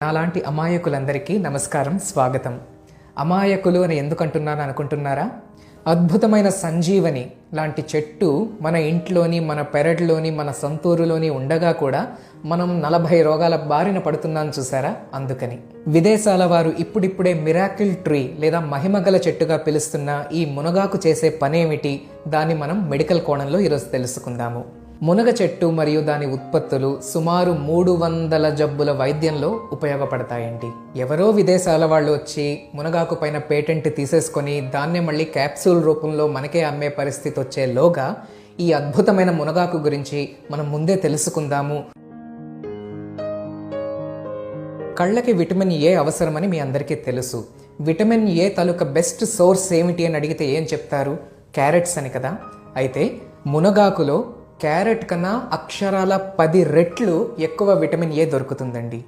నాలాంటి అమాయకులందరికీ నమస్కారం, స్వాగతం. అమాయకులు అని ఎందుకు అంటున్నాను అనుకుంటున్నారా? అద్భుతమైన సంజీవని లాంటి చెట్టు మన ఇంట్లోని, మన పెరట్లోని, మన సొంతూరులోని ఉండగా కూడా మనం 40 రోగాల బారిన పడుతున్నాం చూసారా? అందుకని విదేశాల వారు ఇప్పుడిప్పుడే మిరాకిల్ ట్రీ లేదా మహిమగల చెట్టుగా పిలుస్తున్న ఈ మునగాకు చేసే పనేమిటి, దాన్ని మనం మెడికల్ కోణంలో ఈరోజు తెలుసుకుందాము. మునగ చెట్టు మరియు దాని ఉత్పత్తులు సుమారు 300 జబ్బుల వైద్యంలో ఉపయోగపడతాయండి. ఎవరో విదేశాల వాళ్ళు వచ్చి మునగాకు పైన పేటెంట్ తీసేసుకొని దాన్నే మళ్ళీ క్యాప్సూల్ రూపంలో మనకే అమ్మే పరిస్థితి వచ్చేలోగా ఈ అద్భుతమైన మునగాకు గురించి మనం ముందే తెలుసుకుందాము. కళ్ళకి విటమిన్ ఏ అవసరమని మీ అందరికీ తెలుసు. Vitamin A taluka best source ఏమిటి అని అడిగితే ఏం చెప్తారు? క్యారెట్స్ అని కదా. అయితే మునగాకులో క్యారెట్ కన్నా అక్షరాల 10 రెట్లు ఎక్కువ విటమిన్ ఏ దొరుకుతుందండి.